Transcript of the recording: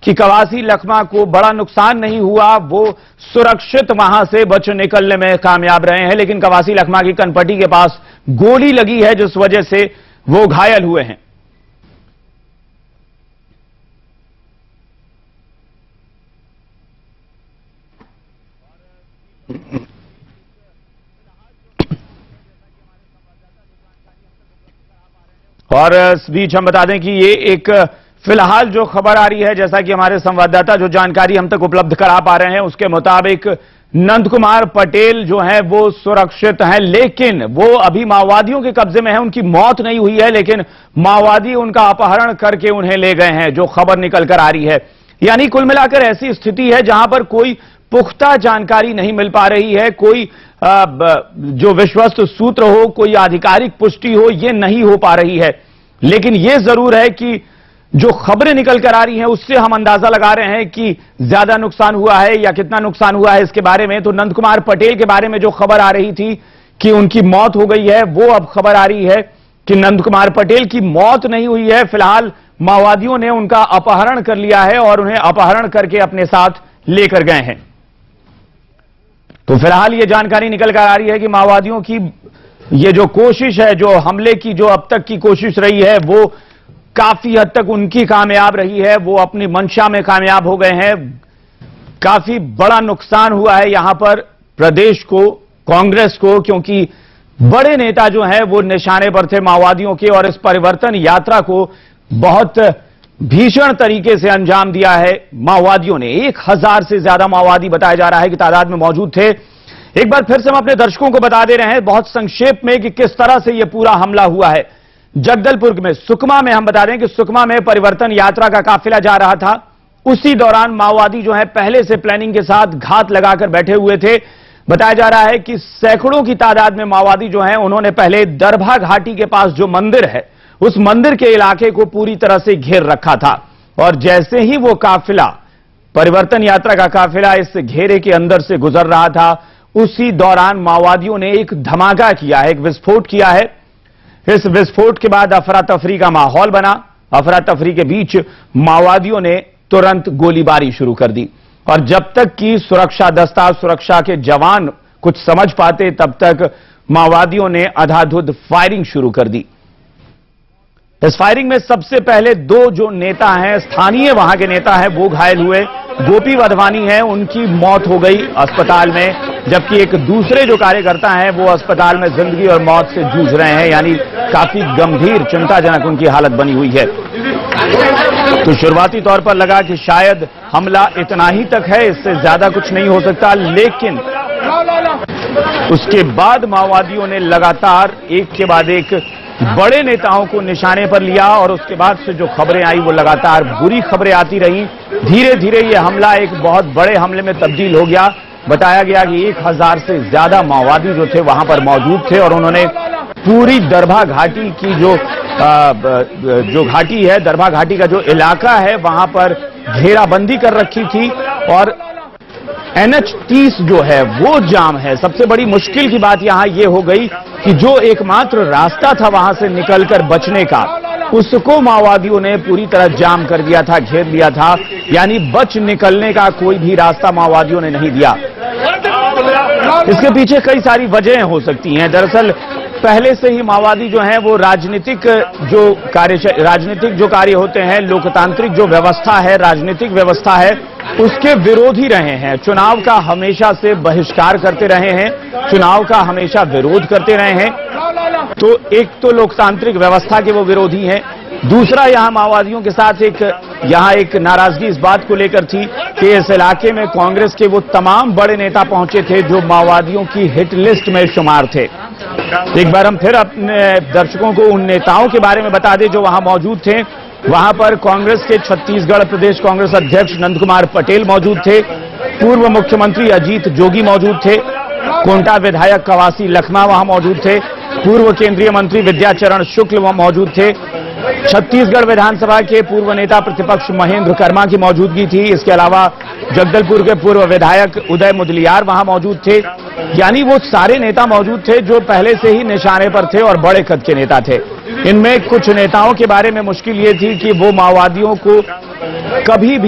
कि कवासी लखमा को बड़ा नुकसान नहीं हुआ, वो सुरक्षित वहां से बच निकलने में कामयाब रहे हैं। लेकिन कवासी लखमा की कनपट्टी के पास गोली लगी है, जिस वजह से वो घायल हुए हैं। और इस बीच हम बता दें कि ये एक फिलहाल जो खबर आ रही है, जैसा कि हमारे संवाददाता जो जानकारी हम तक उपलब्ध करा पा रहे हैं, उसके मुताबिक नंद कुमार पटेल जो है वो सुरक्षित हैं, लेकिन वो अभी माओवादियों के कब्जे में है। उनकी मौत नहीं हुई है, लेकिन माओवादी उनका अपहरण करके उन्हें ले गए हैं, जो खबर निकल कर आ रही है। यानी कुल मिलाकर ऐसी स्थिति है जहां पर कोई पुख्ता जानकारी नहीं मिल पा रही है, कोई जो विश्वस्त सूत्र हो, कोई आधिकारिक पुष्टि हो, यह नहीं हो पा रही है। लेकिन यह जरूर है कि जो खबरें निकल कर आ रही हैं, उससे हम अंदाजा लगा रहे हैं कि ज्यादा नुकसान हुआ है या कितना नुकसान हुआ है इसके बारे में। तो नंद कुमार पटेल के बारे में जो खबर आ रही थी कि उनकी मौत हो गई है, वो अब खबर आ रही है कि नंद कुमार पटेल की मौत नहीं हुई है। फिलहाल माओवादियों ने उनका अपहरण कर लिया है और उन्हें अपहरण करके अपने साथ लेकर गए हैं। तो फिलहाल यह जानकारी निकल कर आ रही है कि माओवादियों की ये जो कोशिश है, जो हमले की जो अब तक की कोशिश रही है, वो काफी हद तक उनकी कामयाब रही है। वो अपनी मंशा में कामयाब हो गए हैं। काफी बड़ा नुकसान हुआ है यहां पर प्रदेश को, कांग्रेस को, क्योंकि बड़े नेता जो हैं वो निशाने पर थे माओवादियों के, और इस परिवर्तन यात्रा को बहुत भीषण तरीके से अंजाम दिया है माओवादियों ने। 1000 से ज्यादा माओवादी बताया जा रहा है कि तादाद में मौजूद थे। एक बार फिर से हम अपने दर्शकों को बता दे रहे हैं बहुत संक्षेप में कि किस तरह से यह पूरा हमला हुआ है। जगदलपुर में, सुकमा में, हम बता दें कि सुकमा में परिवर्तन यात्रा का काफिला जा रहा था। उसी दौरान माओवादी जो है पहले से प्लानिंग के साथ घात लगाकर बैठे हुए थे। बताया जा रहा है कि सैकड़ों की तादाद में माओवादी जो हैं उन्होंने पहले दरभा घाटी के पास जो मंदिर है, उस मंदिर के इलाके को पूरी तरह से घेर रखा था। और जैसे ही वो काफिला, परिवर्तन यात्रा का काफिला इस घेरे के अंदर से गुजर रहा था, उसी दौरान माओवादियों ने एक धमाका किया है, एक विस्फोट किया है। इस विस्फोट के बाद अफरा तफरी का माहौल बना। अफरा तफरी के बीच माओवादियों ने तुरंत गोलीबारी शुरू कर दी, और जब तक कि सुरक्षा दस्ता, सुरक्षा के जवान कुछ समझ पाते, तब तक माओवादियों ने अंधाधुंध फायरिंग शुरू कर दी। इस फायरिंग में सबसे पहले 2 जो नेता हैं, स्थानीय वहां के नेता हैं, वो घायल हुए। गोपी वधवानी है, उनकी मौत हो गई अस्पताल में, जबकि एक दूसरे जो कार्यकर्ता हैं वो अस्पताल में जिंदगी और मौत से जूझ रहे हैं। यानी काफी गंभीर, चिंताजनक उनकी हालत बनी हुई है। तो शुरुआती तौर पर लगा कि शायद हमला इतना ही तक है, इससे ज्यादा कुछ नहीं हो सकता, लेकिन उसके बाद माओवादियों ने लगातार एक के बाद एक बड़े नेताओं को निशाने पर लिया, और उसके बाद से जो खबरें आई वो लगातार बुरी खबरें आती रहीं। धीरे धीरे ये हमला एक बहुत बड़े हमले में तब्दील हो गया। बताया गया कि 1000 से ज्यादा माओवादी जो थे वहां पर मौजूद थे, और उन्होंने पूरी दरभा घाटी की जो घाटी है, दरभा घाटी का जो इलाका है, वहां पर घेराबंदी कर रखी थी। और NH-30 जो है वो जाम है। सबसे बड़ी मुश्किल की बात यहां ये हो गई कि जो एकमात्र रास्ता था वहां से निकलकर बचने का, उसको माओवादियों ने पूरी तरह जाम कर दिया था, घेर लिया था। यानी बच निकलने का कोई भी रास्ता माओवादियों ने नहीं दिया। इसके पीछे कई सारी वजहें हो सकती हैं। दरअसल पहले से ही माओवादी जो हैं वो राजनीतिक जो कार्य होते हैं, लोकतांत्रिक जो व्यवस्था है, राजनीतिक व्यवस्था है, उसके विरोधी रहे हैं। चुनाव का हमेशा से बहिष्कार करते रहे हैं, चुनाव का हमेशा विरोध करते रहे हैं। तो एक तो लोकतांत्रिक व्यवस्था के वो विरोधी हैं, दूसरा यहां माओवादियों के साथ एक नाराजगी इस बात को लेकर थी कि इस इलाके में कांग्रेस के वो तमाम बड़े नेता पहुंचे थे जो माओवादियों की हिट लिस्ट में शुमार थे। एक बार हम फिर अपने दर्शकों को उन नेताओं के बारे में बता दें जो वहां मौजूद थे। वहां पर कांग्रेस के छत्तीसगढ़ प्रदेश कांग्रेस अध्यक्ष नंद कुमार पटेल मौजूद थे, पूर्व मुख्यमंत्री अजीत जोगी मौजूद थे, कोंटा विधायक कवासी लखमा वहां मौजूद थे, पूर्व केंद्रीय मंत्री विद्याचरण शुक्ल वहां मौजूद थे, छत्तीसगढ़ विधानसभा के पूर्व नेता प्रतिपक्ष महेंद्र कर्मा की मौजूदगी थी। इसके अलावा जगदलपुर के पूर्व विधायक उदय मुदलियार वहां मौजूद थे। यानी वो सारे नेता मौजूद थे जो पहले से ही निशाने पर थे और बड़े कद के नेता थे। इनमें कुछ नेताओं के बारे में मुश्किल ये थी कि वो माओवादियों को कभी भी